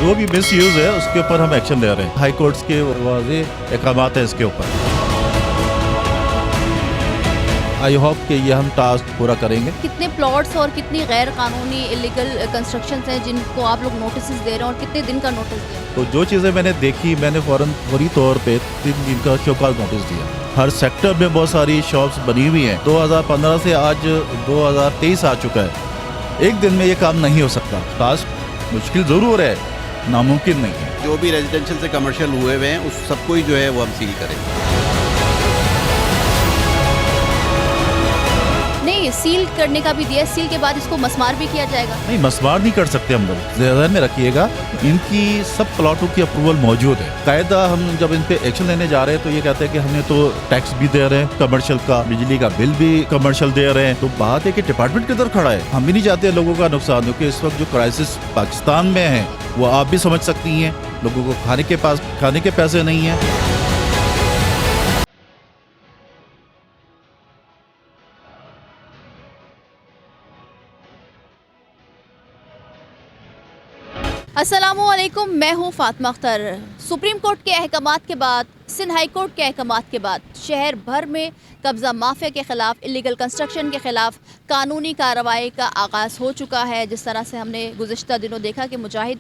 जो भी miss use है उसके ऊपर हम एक्शन ले रहे हैं। हाई कोर्ट्स के वाज़ेह अहकामात हैं इसके ऊपर। आई होप कि ये हम टास्क पूरा करेंगे। कितने प्लॉट्स और कितनी गैर कानूनी इलीगल कंस्ट्रक्शंस हैं जिनको आप लोग नोटिस दे रहे हैं और कितने दिन का नोटिस दे रहे हैं? तो जो चीज़ें मैंने देखी, मैंने फौरी तौर पे 3 दिन का शोकॉज नोटिस दिया। हर सेक्टर में बहुत सारी शॉप्स बनी हुई हैं। 2015 से आज 2023 आ चुका है। एक दिन में ये काम नहीं हो सकता। टास्क मुश्किल ज़रूर है, नामुमकिन नहीं है। जो भी रेजिडेंशियल से कमर्शियल हुए हुए हैं उस सबको ही जो है वो हम सील करेंगे। नहीं, सील करने का भी दिया है। सील के बाद इसको मसमार भी किया जाएगा? नहीं, मसमार नहीं कर सकते हम लोग। ध्यान में रखिएगा, इनकी सब प्लॉटों की अप्रूवल मौजूद है। कायदा हम जब इन पे एक्शन लेने जा रहे हैं तो ये कहते हैं कि हमने तो टैक्स भी दे रहे हैं कमर्शियल का, बिजली का बिल भी कमर्शियल दे रहे हैं। तो बात है कि डिपार्टमेंट किधर खड़ा है। हम भी नहीं चाहते लोगों का नुकसान, क्योंकि इस वक्त जो क्राइसिस पाकिस्तान में है वो आप भी समझ सकती हैं। लोगों को खाने के पैसे नहीं है। अस्सलामुअलैकुम, मैं हूँ फातिमा अख्तर। सुप्रीम कोर्ट के अहकामात के बाद, सिंध हाई कोर्ट के अहकामात के बाद शहर भर में कब्ज़ा माफिया के ख़िलाफ़, इलीगल कंस्ट्रक्शन के ख़िलाफ़ कानूनी कार्रवाई का आगाज़ हो चुका है। जिस तरह से हमने गुज़िश्ता दिनों देखा कि मुजाहिद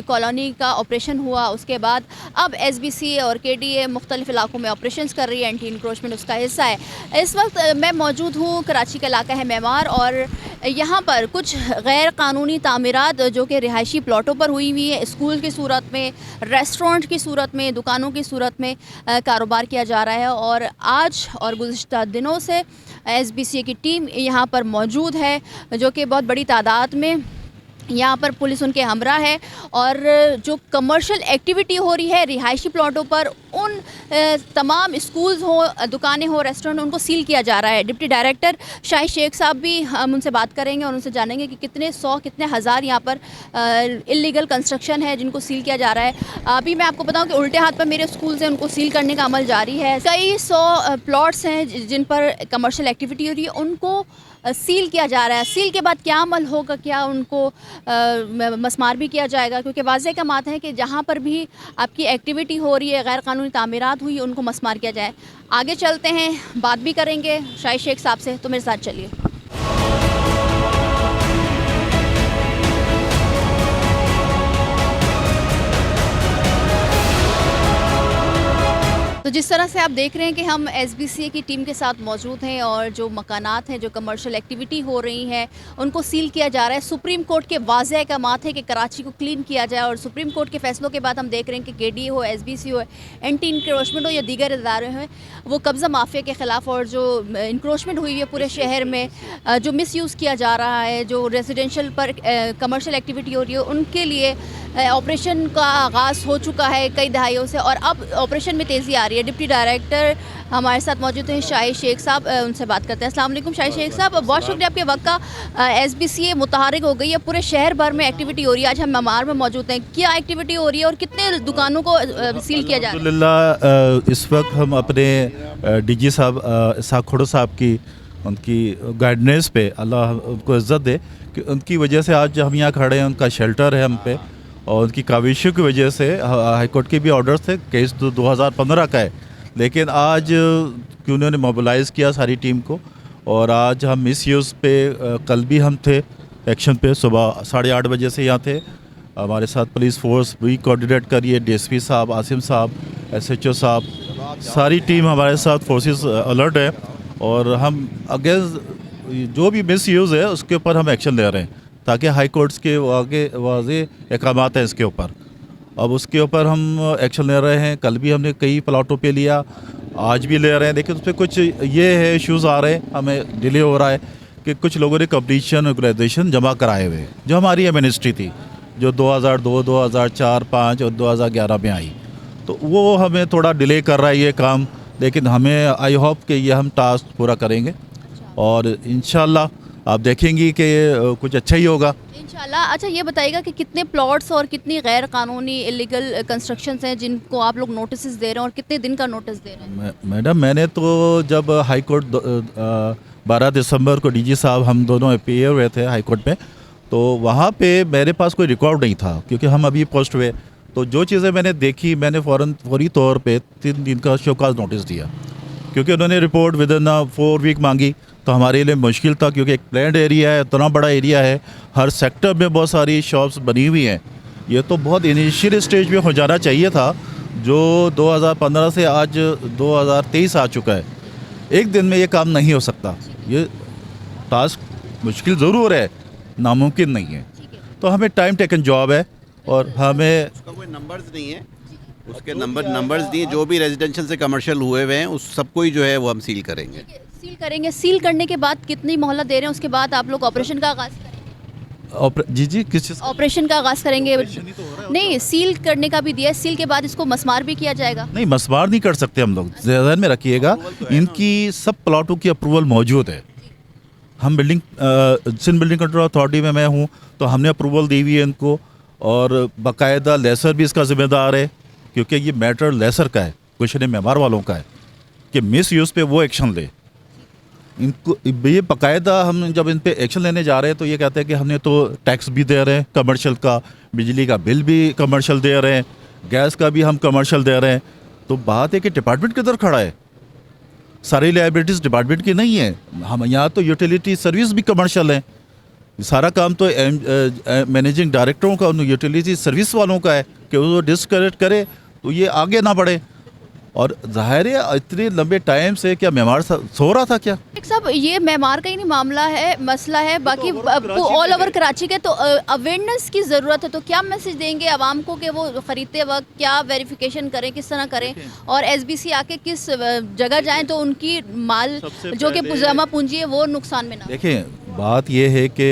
कॉलोनी का ऑपरेशन हुआ, उसके बाद अब SBC और KDA मुख्तलिफ़ इलाकों में ऑपरेशंस कर रही है। एंटी इंक्रोचमेंट उसका हिस्सा है। इस वक्त मैं मौजूद हूँ, कराची का इलाका है मेमार, और यहाँ पर कुछ गैर कानूनी तामीरात जो कि रिहायशी प्लॉटों पर हुई हुई है, स्कूल की सूरत में, रेस्टोरेंट की सूरत में, दुकानों की सूरत में कारोबार किया जा रहा है। और आज और गुज़िश्ता दिनों से SBC की टीम यहाँ पर मौजूद है, जो कि बहुत बड़ी तादाद में यहाँ पर पुलिस उनके हमरा है। और जो कमर्शियल एक्टिविटी हो रही है रिहायशी प्लॉटों पर, उन तमाम स्कूल्स हो, दुकानें हो, रेस्टोरेंट हो, उनको सील किया जा रहा है। डिप्टी डायरेक्टर शाहिद शेख साहब भी, हम उनसे बात करेंगे और उनसे जानेंगे कि कितने सौ कितने हज़ार यहाँ पर इलीगल कंस्ट्रक्शन है जिनको सील किया जा रहा है। अभी मैं आपको बताऊँ कि उल्टे हाथ पर मेरे स्कूल्स हैं, उनको सील करने का अमल जारी है। कई सौ प्लॉट्स हैं जिन पर कमर्शियल एक्टिविटी हो रही है, उनको सील किया जा रहा है। सील के बाद क्या अमल होगा, क्या उनको मसमार भी किया जाएगा, क्योंकि वाज़ेह का मात है कि जहाँ पर भी आपकी एक्टिविटी हो रही है, गैर कानूनी तामीरात हुई, उनको मसमार किया जाए। आगे चलते हैं, बात भी करेंगे शाहिद शेख साहब से, तो मेरे साथ चलिए। तो जिस तरह से आप देख रहे हैं कि हम SBC की टीम के साथ मौजूद हैं और जो मकानात हैं, जो कमर्शियल एक्टिविटी हो रही हैं, उनको सील किया जा रहा है। सुप्रीम कोर्ट के वाज़ेह अहकामात है कि कराची को क्लीन किया जाए, और सुप्रीम कोर्ट के फैसलों के बाद हम देख रहे हैं कि KDA हो, SBC हो, एंटी इंक्रोचमेंट हो या दीगर इदारे हैं, वो कब्ज़ा माफिया के ख़िलाफ़ और जो इंक्रोचमेंट हुई है पूरे शहर में, जो मिस यूज़ किया जा रहा है, जो रेजिडेंशल पर कमर्शियल एक्टिविटी हो रही है, उनके लिए ऑपरेशन का आगाज़ हो चुका है कई दहाइयों से, और अब ऑपरेशन में तेज़ी आ रही है। डिप्टी डायरेक्टर हमारे साथ मौजूद हैं शाहिद शेख साहब, उनसे बात करते हैं। अस्सलाम वालेकुम शाहिद शेख साहब, बहुत शुक्रिया आपके वक्त का। SBC मुतहरिक हो गई है, पूरे शहर भर में एक्टिविटी हो रही है। आज हम मेमार में मौजूद हैं, क्या एक्टिविटी हो रही है और कितने दुकानों को सील किया जा रहा है? अल्हम्दुलिल्लाह, इस वक्त हम अपने DG साहब इसाक खुड़ो साहब की, उनकी गाइडेंस पे, अल्लाह उनको इज़्ज़त दे, कि उनकी वजह से आज हम यहाँ खड़े हैं। उनका शेल्टर है हम पे, और उनकी काविशों की वजह से हाई कोर्ट के भी ऑर्डर्स थे। केस तो 2015 का है, लेकिन आज क्यों उन्होंने मोबिलाइज़ किया सारी टीम को, और आज हम मिस यूज़ पे कल भी हम थे एक्शन पे। सुबह 8:30 बजे से यहाँ थे। हमारे साथ पुलिस फोर्स भी कोऑर्डिनेट कर रही है, DSP साहब, आसिम साहब, SHO साहब, सारी टीम हमारे साथ फोर्सेस अलर्ट है। और हम अगेंस्ट जो भी मिस यूज़ है उसके ऊपर हम एक्शन ले रहे हैं, ताकि हाई कोर्ट्स के आगे वाज़ेह अहकामात हैं इसके ऊपर। अब उसके ऊपर हम एक्शन ले रहे हैं। कल भी हमने कई प्लाटों पे लिया, आज भी ले रहे हैं। लेकिन उस पर कुछ ये है, इशूज़ आ रहे हैं, हमें डिले हो रहा है कि कुछ लोगों ने कंप्लीशन ऑर्गेनाइजेशन जमा कराए हुए, जो हमारी मिनिस्ट्री थी, जो 2002, 2004, 5 और 2011 में आई, तो वो हमें थोड़ा डिले कर रहा है ये काम। लेकिन हमें आई होप कि ये हम टास्क पूरा करेंगे, और इंशाल्लाह आप देखेंगी कि कुछ अच्छा ही होगा इंशाल्लाह। अच्छा, ये बताइएगा कि कितने प्लॉट्स और कितनी गैर कानूनी इलीगल कंस्ट्रक्शंस हैं जिनको आप लोग नोटिस दे रहे हैं, और कितने दिन का नोटिस दे रहे हैं? मैडम, मैंने तो जब हाई कोर्ट 12 दिसंबर को DG साहब हम दोनों अपीयर हुए थे हाई कोर्ट में, तो वहाँ पे मेरे पास कोई रिकॉर्ड नहीं था क्योंकि हम अभी पोस्ट हुए। तो जो चीज़ें मैंने देखी मैंने फौरी तौर पे 3 दिन का शोकाज नोटिस दिया क्योंकि उन्होंने रिपोर्ट विद इन 4 वीक मांगी। तो हमारे लिए मुश्किल था क्योंकि एक प्लान्ड एरिया है, इतना बड़ा एरिया है, हर सेक्टर में बहुत सारी शॉप्स बनी हुई हैं। ये तो बहुत इनिशियल स्टेज पे हो जाना चाहिए था, जो 2015 से आज 2023 आ चुका है। एक दिन में ये काम नहीं हो सकता, ये टास्क मुश्किल ज़रूर है, नामुमकिन नहीं है। तो हमें टाइम टेकन जॉब है और हमें उसका कोई नंबर्स नहीं है, उसके नंबर्स दिए, जो भी रेजिडेंशियल से कमर्शियल हुए हुए हैं उस सबको ही जो है वो हम सील करेंगे। सील करेंगे। सील करने के बाद कितनी मोहलत दे रहे हैं, उसके बाद आप लोग ऑपरेशन का आगाज़ करेंगे? जी किस चीज़ ऑपरेशन का आगाज़ करेंगे? नहीं, सील करने का भी दिया है, सील के बाद इसको मसमार भी किया जाएगा। नहीं, मसमार नहीं कर सकते हम लोग, ध्यान में रखिएगा। इनकी सब प्लॉटों की अप्रूवल मौजूद है। हम सिंध बिल्डिंग कंट्रोल अथॉरिटी में मैं हूँ, तो हमने अप्रूवल दी हुई है इनको, और बाकायदा लेसर भी इसका ज़िम्मेदार है क्योंकि ये मैटर लेसर का है, क्वेश्चन मेमार वालों का है कि मिस यूज़ पे वो एक्शन ले। इनको ये बाकायदा हम जब इन पे एक्शन लेने जा रहे हैं तो ये कहते हैं कि हमने तो टैक्स भी दे रहे हैं कमर्शियल का, बिजली का बिल भी कमर्शियल दे रहे हैं, गैस का भी हम कमर्शियल दे रहे हैं। तो बात है कि डिपार्टमेंट किधर खड़ा है? सारी लाइबिलिटीज़ डिपार्टमेंट की नहीं है। हम यहाँ तो यूटिलिटी सर्विस भी कमर्शियल है, सारा काम तो मैनेजिंग डायरेक्टरों का, उन यूटिलिटी सर्विस वालों का है कि वो डिस्करेक्ट करे तो ये आगे ना बढ़े। और जाहिर है इतने लंबे टाइम से क्या मेमार सो रहा था क्या? साहब, ये मेमार का ही नहीं मामला है, मसला है बाकी ऑल ओवर कराची के। तो अवेयरनेस की ज़रूरत है, तो क्या मैसेज देंगे आवाम को कि वो ख़रीदते वक्त क्या वेरिफिकेशन करें, किस तरह करें, और एसबीसी आके किस जगह जाएं तो उनकी माल जो कि जमा पूंजी है वो नुकसान में ना। देखिए, बात ये है कि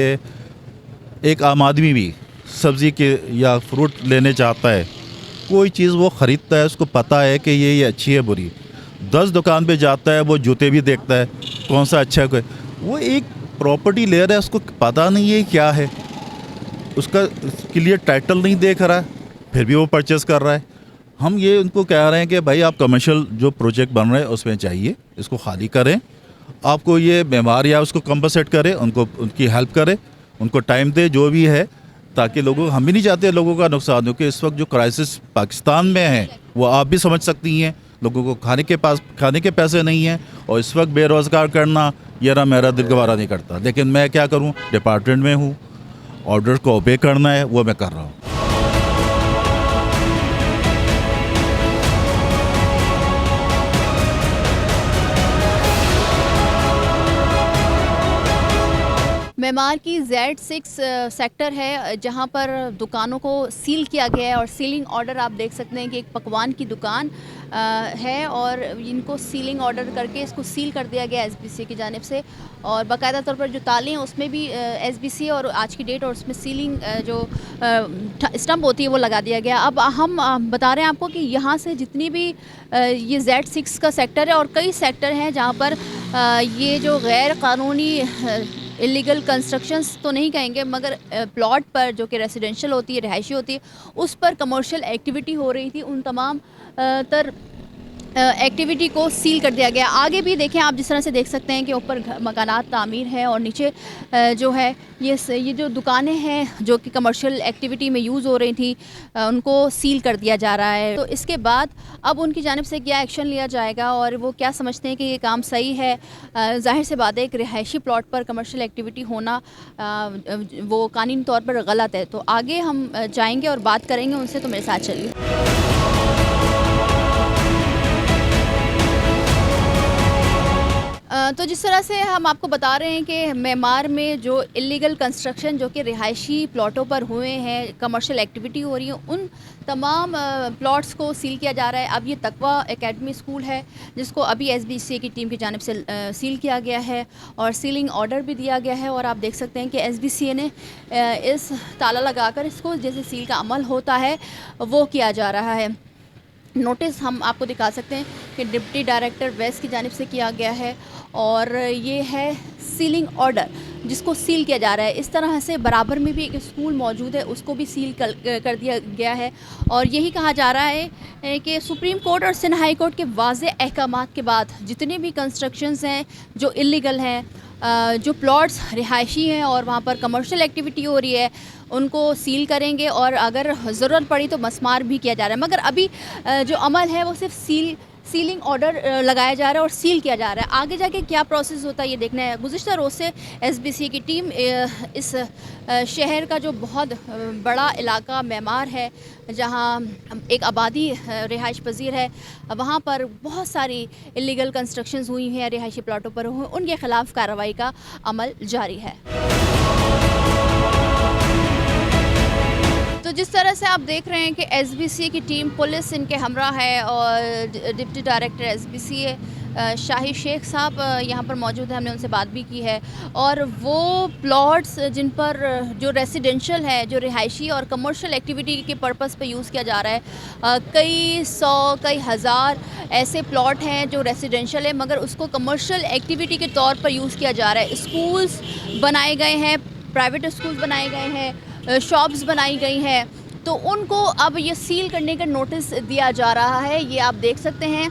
एक आम आदमी भी सब्ज़ी के या फ्रूट लेने जाता है, कोई चीज़ वो ख़रीदता है, उसको पता है कि ये अच्छी है बुरी। 10 दुकान पे जाता है, वो जूते भी देखता है कौन सा अच्छा है। वो एक प्रॉपर्टी ले रहा है, उसको पता नहीं है क्या है, उसका क्लियर टाइटल नहीं देख रहा है, फिर भी वो परचेस कर रहा है। हम ये उनको कह रहे हैं कि भाई आप कमर्शियल जो प्रोजेक्ट बन रहे हैं उसमें चाहिए, इसको खाली करें, आपको ये बीमार या उसको कंपनसेट करें, उनको उनकी हेल्प करें, उनको टाइम दे जो भी है, ताकि लोगों, हम भी नहीं चाहते लोगों का नुकसान हो। कि इस वक्त जो क्राइसिस पाकिस्तान में है वो आप भी समझ सकती हैं, लोगों को खाने के पैसे नहीं हैं, और इस वक्त बेरोज़गार करना ये ना मेरा दिल गवारा नहीं करता। लेकिन मैं क्या करूं, डिपार्टमेंट में हूं, ऑर्डर को ओबे करना है, वो मैं कर रहा हूं। मेमार की Z6 सेक्टर है जहां पर दुकानों को सील किया गया है, और सीलिंग ऑर्डर आप देख सकते हैं कि एक पकवान की दुकान है और इनको सीलिंग ऑर्डर करके इसको सील कर दिया गया एसबीसी की जानिब से, और बाकायदा तौर पर जो ताले हैं उसमें भी एसबीसी और आज की डेट और उसमें सीलिंग जो स्टम्प होती है वो लगा दिया गया। अब हम बता रहे हैं आपको कि यहाँ से जितनी भी ये Z6 का सेक्टर है और कई सेक्टर हैं जहाँ पर ये जो गैर कानूनी इलीगल कंस्ट्रक्शंस तो नहीं कहेंगे, मगर प्लॉट पर जो कि रेसिडेंशियल होती है, रहायशी होती है, उस पर कमर्शियल एक्टिविटी हो रही थी, उन तमाम तर एक्टिविटी को सील कर दिया गया। आगे भी देखें आप, जिस तरह से देख सकते हैं कि ऊपर मकानात तामीर है और नीचे जो है ये जो दुकानें हैं जो कि कमर्शियल एक्टिविटी में यूज़ हो रही थी उनको सील कर दिया जा रहा है। तो इसके बाद अब उनकी जानिब से क्या एक्शन लिया जाएगा और वो क्या समझते हैं कि ये काम सही है। ज़ाहिर से बात है, एक रिहायशी प्लॉट पर कमर्शियल एक्टिविटी होना वो कानूनी तौर पर गलत है। तो आगे हम जाएंगे और बात करेंगे उनसे, तो मेरे साथ चलिए। तो जिस तरह से हम आपको बता रहे हैं कि मेमार में जो इलीगल कंस्ट्रक्शन जो कि रिहायशी प्लॉटों पर हुए हैं, कमर्शियल एक्टिविटी हो रही है, उन तमाम प्लॉट्स को सील किया जा रहा है। अब ये तकवा एकेडमी स्कूल है जिसको अभी एसबीसी की टीम की जानिब से सील किया गया है और सीलिंग ऑर्डर भी दिया गया है, और आप देख सकते हैं कि एसबीसी ने इस ताला लगाकर इसको जैसे सील का अमल होता है वो किया जा रहा है। नोटिस हम आपको दिखा सकते हैं कि डिप्टी डायरेक्टर वेस्ट की जानिब से किया गया है, और ये है सीलिंग ऑर्डर जिसको सील किया जा रहा है। इस तरह से बराबर में भी एक स्कूल मौजूद है, उसको भी सील कर दिया गया है। और यही कहा जा रहा है कि सुप्रीम कोर्ट और सिंध हाई कोर्ट के वाज़े अहकामात के बाद जितने भी कंस्ट्रक्शंस हैं जो इलीगल हैं, जो प्लॉट्स रिहायशी हैं और वहाँ पर कमर्शियल एक्टिविटी हो रही है, उनको सील करेंगे और अगर ज़रूरत पड़ी तो मसमार भी किया जा रहा है। मगर अभी जो अमल है वो सिर्फ सीलिंग ऑर्डर लगाया जा रहा है और सील किया जा रहा है। आगे जाके क्या प्रोसेस होता है ये देखना है। गुज़िश्ता रोज़ से एसबीसी की टीम इस शहर का जो बहुत बड़ा इलाका मेमार है, जहाँ एक आबादी रिहाइश पजीर है, वहाँ पर बहुत सारी इलीगल कंस्ट्रक्शंस हुई हैं, रिहायशी प्लाटों पर हुई, उनके ख़िलाफ़ कार्रवाई का अमल जारी है। तो जिस तरह से आप देख रहे हैं कि एसबीसी की टीम, पुलिस इनके हमरा है और डिप्टी डायरेक्टर एसबीसी शाही शेख साहब यहाँ पर मौजूद हैं, हमने उनसे बात भी की है। और वो प्लॉट्स जिन पर जो रेसिडेंशियल है, जो रिहायशी और कमर्शियल एक्टिविटी के पर्पस पे यूज़ किया जा रहा है, कई सौ कई हज़ार ऐसे प्लॉट हैं जो रेसिडेंशियल है मगर उसको कमर्शियल एक्टिविटी के तौर पर यूज़ किया जा रहा है। स्कूल्स बनाए गए हैं, प्राइवेट स्कूल्स बनाए गए हैं, शॉप्स बनाई गई हैं, तो उनको अब ये सील करने का नोटिस दिया जा रहा है। ये आप देख सकते हैं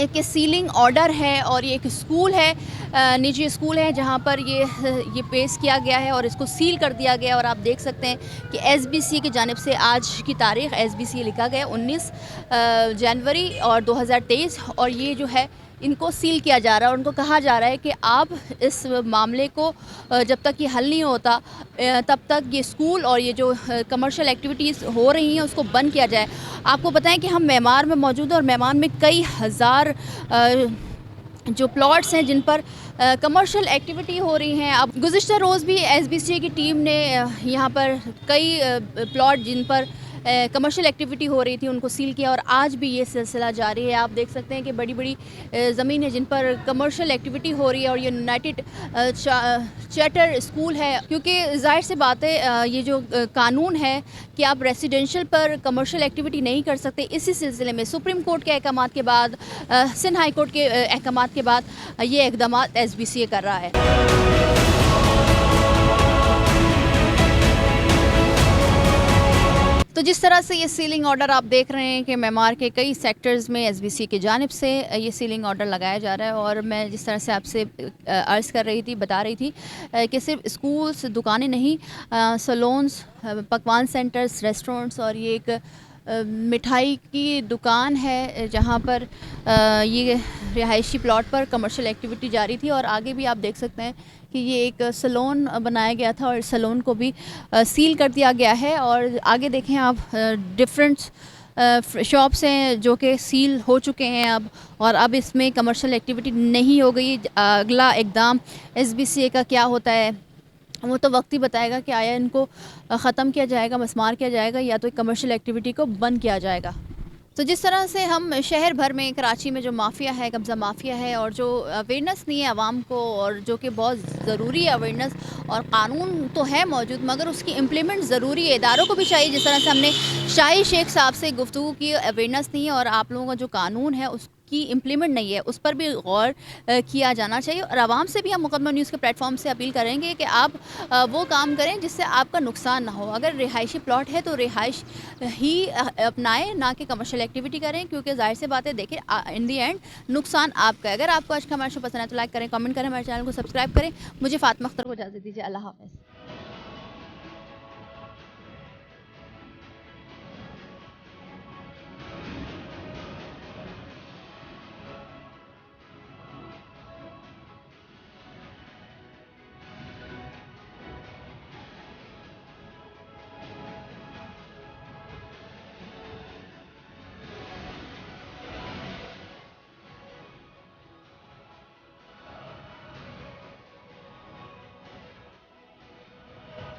कि सीलिंग ऑर्डर है और ये एक स्कूल है, निजी स्कूल है, जहाँ पर ये पेश किया गया है और इसको सील कर दिया गया। और आप देख सकते हैं कि एसबीसी की जानिब से आज की तारीख़ एसबीसी लिखा गया 19 जनवरी और 2023, और ये जो है इनको सील किया जा रहा है। उनको कहा जा रहा है कि आप इस मामले को जब तक ये हल नहीं होता तब तक ये स्कूल और ये जो कमर्शियल एक्टिविटीज़ हो रही हैं उसको बंद किया जाए। आपको बताएं कि हम मेमार में मौजूद हैं और मेमार में कई हज़ार जो प्लॉट्स हैं जिन पर कमर्शियल एक्टिविटी हो रही हैं। अब गुज़िश्ता रोज़ भी एसबीसी की टीम ने यहाँ पर कई प्लॉट जिन पर कमर्शियल एक्टिविटी हो रही थी उनको सील किया और आज भी ये सिलसिला जारी है। आप देख सकते हैं कि बड़ी बड़ी ज़मीनें जिन पर कमर्शियल एक्टिविटी हो रही है और ये यूनाइटेड चार्टर स्कूल है, क्योंकि जाहिर सी बात है ये जो कानून है कि आप रेसिडेंशियल पर कमर्शियल एक्टिविटी नहीं कर सकते, इसी सिलसिले में सुप्रीम कोर्ट के अहकामात के बाद, सिंध हाई कोर्ट के अहकामात के बाद ये इक़दाम एसबीसी कर रहा है। तो जिस तरह से ये सीलिंग ऑर्डर आप देख रहे हैं कि मेमार के कई सेक्टर्स में एसबीसी की जानिब से ये सीलिंग ऑर्डर लगाया जा रहा है। और मैं जिस तरह से आपसे अर्ज़ कर रही थी, बता रही थी कि सिर्फ स्कूल्स, दुकानें नहीं, सलोन्स, पकवान सेंटर्स, रेस्टोरेंट्स और ये एक मिठाई की दुकान है जहाँ पर ये रिहायशी प्लॉट पर कमर्शियल एक्टिविटी जारी थी। और आगे भी आप देख सकते हैं कि ये एक सलोन बनाया गया था और सलोन को भी सील कर दिया गया है। और आगे देखें आप, डिफरेंट शॉप्स हैं जो कि सील हो चुके हैं अब, और अब इसमें कमर्शियल एक्टिविटी नहीं हो गई। अगला इक़दाम एसबीसी का क्या होता है वो तो वक्त ही बताएगा कि आया इनको ख़त्म किया जाएगा, मसमार किया जाएगा, या तो कमर्शियल एक्टिविटी को बंद किया जाएगा। तो जिस तरह से हम शहर भर में, कराची में जो माफिया है, कब्ज़ा माफिया है, और जो अवेयरनेस नहीं है आवाम को, और जो कि बहुत ज़रूरी है अवेयरनेस, और कानून तो है मौजूद मगर उसकी इम्प्लीमेंट ज़रूरी है, इदारों को भी चाहिए। जिस तरह से हमने शाही शेख साहब से गुफ्तगू की, अवेयरनेस नहीं है और आप लोगों का जो कानून है उस की इम्प्लीमेंट नहीं है, उस पर भी गौर किया जाना चाहिए। और आवाम से भी हम मुकदमा न्यूज़ के प्लेटफॉर्म से अपील करेंगे कि आप वो काम करें जिससे आपका नुकसान ना हो। अगर रिहायशी प्लॉट है तो रिहाइश ही अपनाएं, ना कि कमर्शियल एक्टिविटी करें, क्योंकि जाहिर सी बात है, देखिए इन दी एंड नुकसान आपका है। अगर आपको आज का हमारा शो पसंद है तो लाइक करें, कमेंट करें, हमारे चैनल को सब्सक्राइब करें। मुझे फातिमा अख्तर को इजाज़त दीजिए। अल्लाह हाफ़िज़।